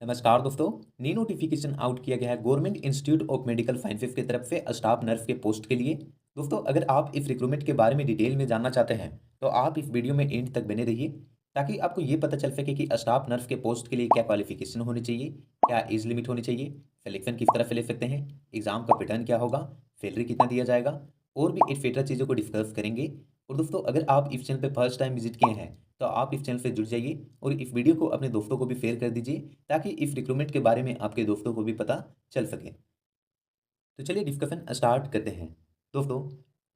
नमस्कार दोस्तों। नी notification out किया गया है government institute of medical sciences की तरफ से स्टाफ नर्स के पोस्ट के लिए। दोस्तों, अगर आप इस रिक्रूटमेंट के बारे में डिटेल में जानना चाहते हैं तो आप इस वीडियो में एंड तक बने रहिए, ताकि आपको ये पता चल सके कि स्टाफ नर्स के पोस्ट के लिए क्या क्वालिफिकेशन होनी चाहिए, क्या एज लिमिट होनी चाहिए, सिलेक्शन किस तरह से ले सकते हैं, एग्जाम का पैटर्न क्या होगा, सैलरी कितना दिया जाएगा, और भी एक्सेट्रा चीज़ों को डिस्कस करेंगे। और दोस्तों, अगर आप इस चैनल पर फर्स्ट टाइम विजिट किए हैं तो आप इस चैनल से जुड़ जाइए और इस वीडियो को अपने दोस्तों को भी शेयर कर दीजिए, ताकि इस रिक्रूटमेंट के बारे में आपके दोस्तों को भी पता चल सके। तो चलिए डिस्कशन स्टार्ट करते हैं। दोस्तों,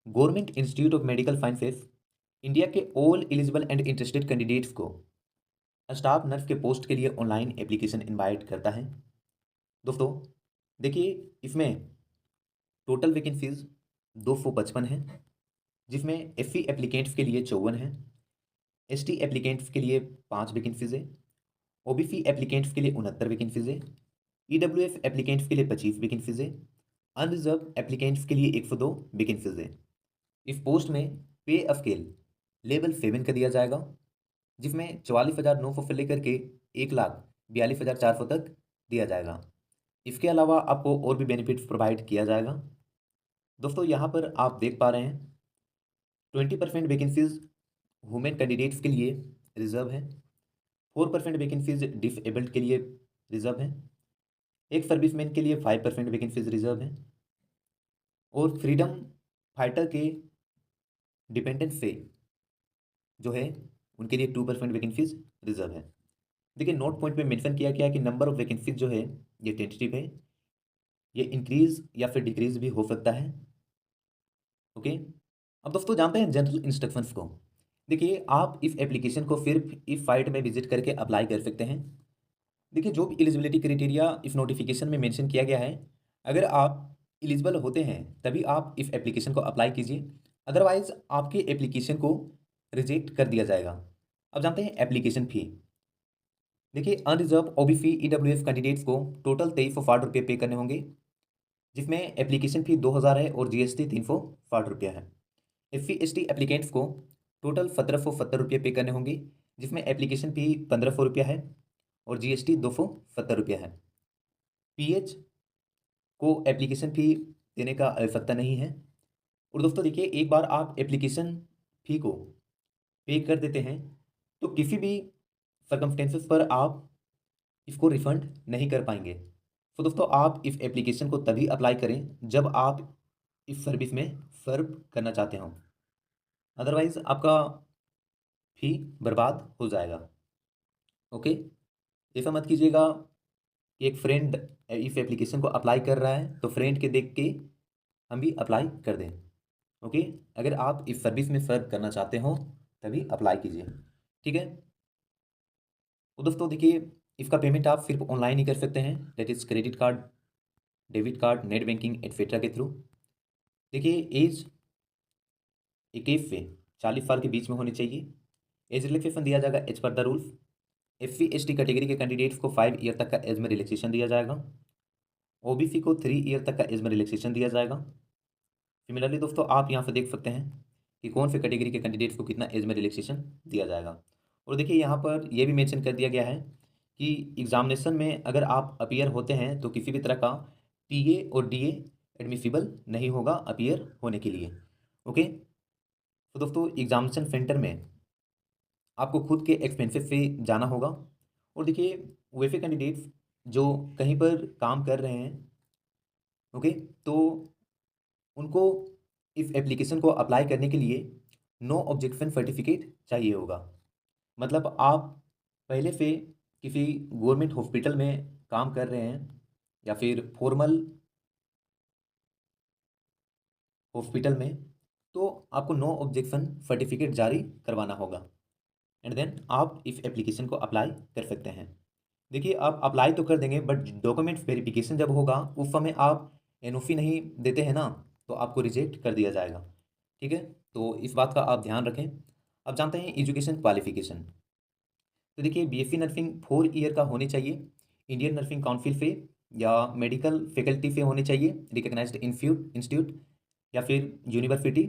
government institute of medical sciences India के all eligible and interested candidates को स्टाफ नर्स के पोस्ट के लिए ऑनलाइन एप्लीकेशन इनवाइट करता है। दोस्तों, देखिए, इसमें टोटल वैकेंसीज 255 हैं, जिसमें एससी एप्लीकेंट्स के लिए 54 हैं, एसटी एप्लीकेंट्स के लिए 5 वैकेंसीज है, ओबीसी एप्लीकेंट्स के लिए 69 वैकेंसीज है, ईडब्ल्यूएस एप्लीकेंट्स के लिए 25 वैकेंसीज है, अनरिजर्व एप्लीकेंट्स के लिए 102 वैकेंसीज है। इस पोस्ट में पे स्केल लेवल 7 का दिया जाएगा, जिसमें 44,900 से लेकर के 1,42,400 तक दिया जाएगा। इसके अलावा आपको और भी बेनिफिट्स प्रोवाइड किया जाएगा। दोस्तों, यहाँ पर आप देख पा रहे हैं 20% वैकेंसीज वुमेन कैंडिडेट्स के लिए रिजर्व है, 4% वैकेंसीज डिसेबल्ड के लिए रिजर्व है, एक सर्विसमैन के लिए 5% वैकेंसीज रिजर्व है, और फ्रीडम फाइटर के डिपेंडेंट से जो है उनके लिए 2% वैकेंसीज रिजर्व है। देखिए, नोट पॉइंट में मेंशन किया गया है कि नंबर ऑफ वैकेंसीज जो है ये टेंटेटिव है, ये इंक्रीज या फिर डिक्रीज भी हो सकता है। ओके, अब दोस्तों जानते हैं जनरल इंस्ट्रक्शंस को। देखिए, आप इस एप्लीकेशन को सिर्फ इस साइट में विजिट करके अप्लाई कर सकते हैं। देखिए, जो भी एलिजिबिलिटी क्राइटेरिया इस नोटिफिकेशन में मेंशन किया गया है, अगर आप एलिजिबल होते हैं तभी आप इस एप्लीकेशन को अप्लाई कीजिए, अदरवाइज आपके एप्लीकेशन को रिजेक्ट कर दिया जाएगा। अब जानते हैं एप्लीकेशन फ़ी। देखिए, अनरिजर्व ओबीसी ईडब्ल्यूएस कैंडिडेट्स को टोटल 2360 रुपये पे करने होंगे, जिसमें एप्लीकेशन फ़ी 2000 है और जीएसटी 360 रुपया है। SC/ST एप्लीकेंट्स को टोटल 1770 रुपये पे करने होंगे, जिसमें एप्लीकेशन फ़ी 1500 रुपया है और जीएसटी 270 रुपया है। पीएच को एप्लीकेशन फ़ी देने का आवश्यकता नहीं है। और दोस्तों देखिए, एक बार आप एप्लीकेशन फ़ी को पे कर देते हैं तो किसी भी सर्कमस्टेंसेस पर आप इसको रिफ़ंड नहीं कर पाएंगे। तो दोस्तों, आप इस एप्लीकेशन को तभी अप्लाई करें जब आप इस सर्विस में सर्व करना चाहते हों, अदरवाइज़ आपका फ़ी बर्बाद हो जाएगा। ओके, ऐसा मत कीजिएगा कि एक फ्रेंड इस एप्लीकेशन को अप्लाई कर रहा है तो फ्रेंड के देख के हम भी अप्लाई कर दें। ओके, अगर आप इस सर्विस में सर्व करना चाहते हो तभी अप्लाई कीजिए। ठीक है। तो दोस्तों देखिए, इसका पेमेंट आप सिर्फ ऑनलाइन ही कर सकते हैं, that is credit card, debit card, net banking etcetera के थ्रू। देखिए, एज 21 से 40 साल के बीच में होनी चाहिए। एज रिलैक्सेशन दिया जाएगा as per the rules. SC/ST category के कैंडिडेट्स को 5 ईयर तक का एज में रिलैक्सेशन दिया जाएगा। ओबीसी को 3 ईयर तक का एज में रिलैक्सेशन दिया जाएगा। सिमिलरली दोस्तों, आप यहाँ से देख सकते हैं कि कौन से कैटेगरी के कैंडिडेट्स को कितना एज में रिलैक्सेशन दिया जाएगा। और देखिए, यहाँ पर यह भी मेंशन कर दिया गया है कि एग्जामिनेशन में अगर आप अपीयर होते हैं तो किसी भी तरह का पीए और डीए एडमिसिबल नहीं होगा अपीयर होने के लिए। ओके, तो दोस्तों एग्जामिनेशन सेंटर में आपको खुद के एक्सपेंसेस से जाना होगा। और देखिए, वैसे कैंडिडेट्स जो कहीं पर काम कर रहे हैं, ओके, तो उनको इस एप्लीकेशन को अप्लाई करने के लिए नो ऑब्जेक्शन सर्टिफिकेट चाहिए होगा। मतलब आप पहले से किसी गवर्नमेंट हॉस्पिटल में काम कर रहे हैं या फिर फॉर्मल हॉस्पिटल में, तो आपको नो ऑब्जेक्शन सर्टिफिकेट जारी करवाना होगा, एंड देन आप इस एप्लीकेशन को अप्लाई कर सकते हैं। देखिए, आप अप्लाई तो कर देंगे, बट डॉक्यूमेंट्स वेरिफिकेशन जब होगा उस समय आप एनओसी नहीं देते हैं ना, तो आपको रिजेक्ट कर दिया जाएगा। ठीक है, तो इस बात का आप ध्यान रखें। अब जानते हैं एजुकेशन क्वालिफिकेशन। तो देखिए, बीएससी नर्सिंग 4 ईयर का होनी चाहिए, इंडियन नर्सिंग काउंसिल से या मेडिकल फैकल्टी से होनी चाहिए, रिकग्नाइज्ड इंस्टीट्यूट या फिर यूनिवर्सिटी,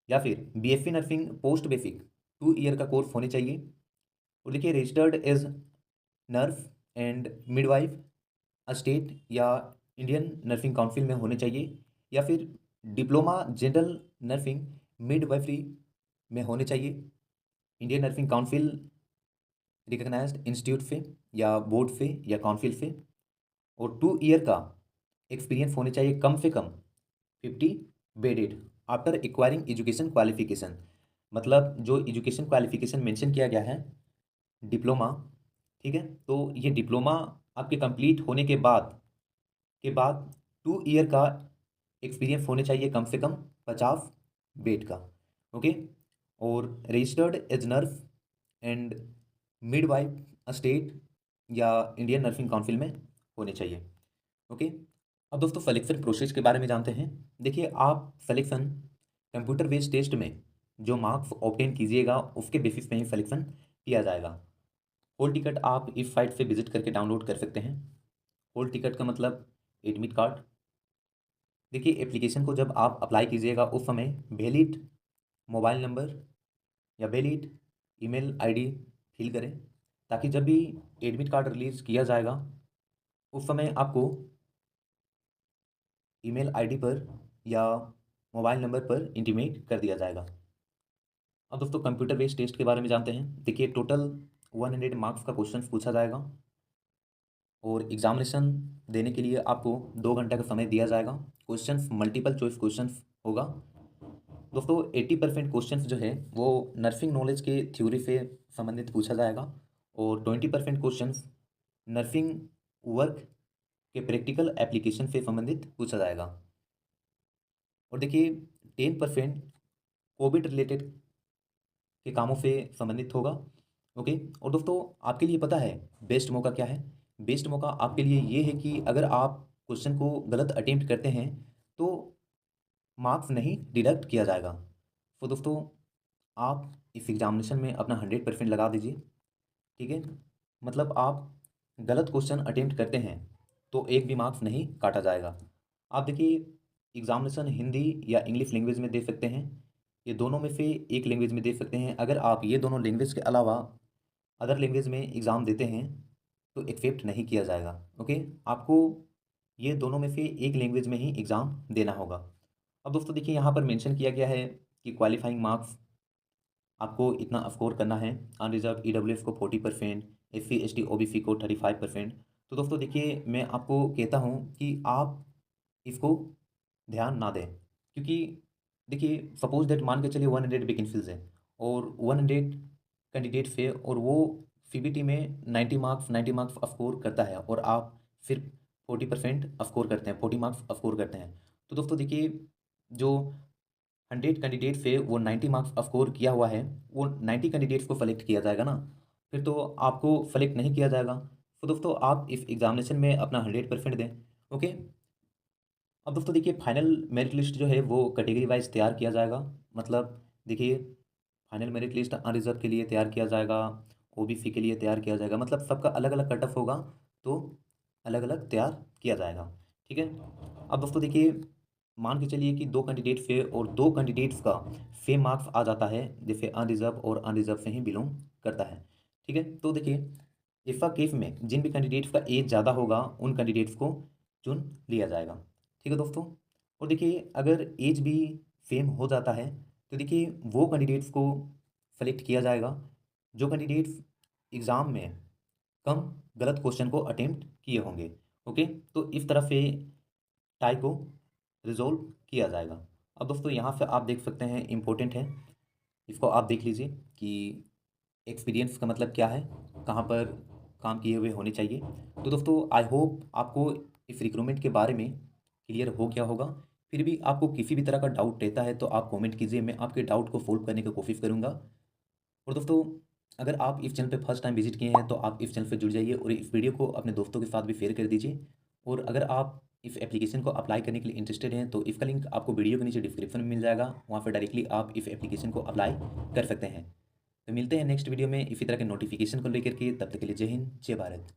या फिर BSc nursing post basic 2 year का कोर्स होने चाहिए। और देखिए, registered as nurse and midwife state या इंडियन नर्सिंग काउंसिल में होने चाहिए, या फिर डिप्लोमा जनरल नर्सिंग मिडवाइफरी में होने चाहिए, Indian nursing council recognised institute से या बोर्ड से या काउंसिल से, और 2 ईयर का एक्सपीरियंस होने चाहिए कम से कम 50 bedded after acquiring education qualification. मतलब जो एजुकेशन क्वालिफिकेशन मेंशन किया गया है डिप्लोमा, ठीक है, तो ये डिप्लोमा आपके कंप्लीट होने के बाद 2 ईयर का एक्सपीरियंस होने चाहिए कम से कम 50 बेड का। ओके, और registered as nurse and midwife state या इंडियन नर्सिंग काउंसिल में होने चाहिए। ओके, अब दोस्तों सिलेक्शन प्रोसेस के बारे में जानते हैं। देखिए, आप सिलेक्शन कंप्यूटर बेस्ड टेस्ट में जो मार्क्स ऑब्टेन कीजिएगा उसके बेसिस पे ही सिलेक्शन किया जाएगा। होल टिकट आप इस साइट से विजिट करके डाउनलोड कर सकते हैं। होल टिकट का मतलब एडमिट कार्ड। देखिए, एप्लीकेशन को जब आप अप्लाई कीजिएगा उस समय वैलिड मोबाइल नंबर या वैलिड ईमेल आईडी फिल करें, ताकि जब भी एडमिट कार्ड रिलीज़ किया जाएगा उस समय आपको ईमेल आईडी पर या मोबाइल नंबर पर इंटीमेट कर दिया जाएगा। अब दोस्तों कंप्यूटर बेस्ड टेस्ट के बारे में जानते हैं। देखिए, टोटल 100 मार्क्स का क्वेश्चन पूछा जाएगा और एग्जामिनेशन देने के लिए आपको 2 घंटे का समय दिया जाएगा। क्वेश्चंस मल्टीपल चॉइस क्वेश्चंस होगा। दोस्तों 80% क्वेश्चंस जो है वो नर्सिंग नॉलेज के थ्योरी से संबंधित पूछा जाएगा और 20% क्वेश्चंस नर्सिंग वर्क के प्रैक्टिकल एप्लीकेशन से संबंधित पूछा जाएगा। और देखिए 10% कोविड रिलेटेड के कामों से संबंधित होगा। ओके, और दोस्तों आपके लिए पता है बेस्ट मौका क्या है? बेस्ट मौका आपके लिए ये है कि अगर आप क्वेश्चन को गलत अटेम्प्ट करते हैं तो मार्क्स नहीं डिडक्ट किया जाएगा। तो दोस्तों आप इस एग्जामिनेशन में अपना 100% लगा दीजिए, ठीक है। मतलब आप गलत क्वेश्चन अटेम्प्ट करते हैं तो एक भी मार्क्स नहीं काटा जाएगा। आप देखिए, एग्जामिनेशन हिंदी या इंग्लिश लैंग्वेज में दे सकते हैं, ये दोनों में से एक लैंग्वेज में दे सकते हैं। अगर आप ये दोनों लैंग्वेज के अलावा अदर लैंग्वेज में एग्ज़ाम देते हैं तो एक्सेप्ट नहीं किया जाएगा। ओके, आपको ये दोनों में से एक लैंग्वेज में ही एग्ज़ाम देना होगा। अब दोस्तों देखिए, यहाँ पर मेंशन किया गया है कि क्वालिफाइंग मार्क्स आपको इतना स्कोर करना है। अनरिजर्व ईडब्ल्यूएस को 40%, एससी एसटी ओबीसी को 35%। तो दोस्तों देखिए, मैं आपको कहता हूँ कि आप इसको ध्यान ना दें, क्योंकि देखिए सपोज दैट मान के चलिए 100 वैकेंसीज हैं और 100 कैंडिडेट्स है और वो सीबीटी में 90 मार्क्स स्कोर करता है और आप सिर्फ 40% स्कोर करते हैं, 40 मार्क्स स्कोर करते हैं। तो दोस्तों देखिए, जो 100 कैंडिडेट से वो 90 मार्क्स स्कोर किया हुआ है, वो 90 कैंडिडेट्स को सेलेक्ट किया जाएगा ना, फिर तो आपको सेलेक्ट नहीं किया जाएगा। तो दोस्तों आप इस एग्जामिनेशन में अपना 100% दें। ओके, अब दोस्तों देखिए, फाइनल मेरिट लिस्ट जो है वो कैटेगरी वाइज तैयार किया जाएगा। मतलब देखिए, फाइनल मेरिट लिस्ट अनरिजर्व के लिए तैयार किया जाएगा, ओबीसी के लिए तैयार किया जाएगा, मतलब सबका अलग अलग कट ऑफ होगा तो अलग अलग तैयार किया जाएगा, ठीक है। अब दोस्तों देखिए, मान के चलिए कि 2 कैंडिडेट से और 2 कैंडिडेट्स का सेम मार्क्स आ जाता है, जैसे अनरिजर्व और अनरिजर्व से ही बिलोंग करता है, ठीक है। तो देखिए, इफ़ा केस में जिन भी कैंडिडेट्स का एज ज़्यादा होगा उन कैंडिडेट्स को चुन लिया जाएगा, ठीक है दोस्तों। और देखिए, अगर एज भी सेम हो जाता है तो देखिए वो कैंडिडेट्स को सेलेक्ट किया जाएगा जो कैंडिडेट्स एग्ज़ाम में कम गलत क्वेश्चन को अटेम्प्ट किए होंगे। ओके, तो इस तरह से टाई को रिजोल्व किया जाएगा। अब दोस्तों यहाँ से आप देख सकते हैं, इम्पोर्टेंट है, इसको आप देख लीजिए कि एक्सपीरियंस का मतलब क्या है, कहाँ पर काम किए हुए होने चाहिए। तो दोस्तों आई होप आपको इस रिक्रूटमेंट के बारे में क्लियर हो गया होगा। फिर भी आपको किसी भी तरह का डाउट रहता है तो आप कमेंट कीजिए, मैं आपके डाउट को सोल्व करने की कोशिश करूँगा। और दोस्तों, अगर आप इस चैनल पे फर्स्ट टाइम विजिट किए हैं तो आप इस चैनल पे जुड़ जाइए और इस वीडियो को अपने दोस्तों के साथ भी शेयर कर दीजिए। और अगर आप इस एप्लीकेशन को अप्लाई करने के लिए इंटरेस्टेड हैं तो इसका लिंक आपको वीडियो के नीचे डिस्क्रिप्शन में मिल जाएगा, वहाँ पर डायरेक्टली आप इस एप्लीकेशन को अप्लाई कर सकते हैं। तो मिलते हैं नेक्स्ट वीडियो में इसी तरह के नोटिफिकेशन को लेकर के, तब तक के लिए जय हिंद, जय भारत।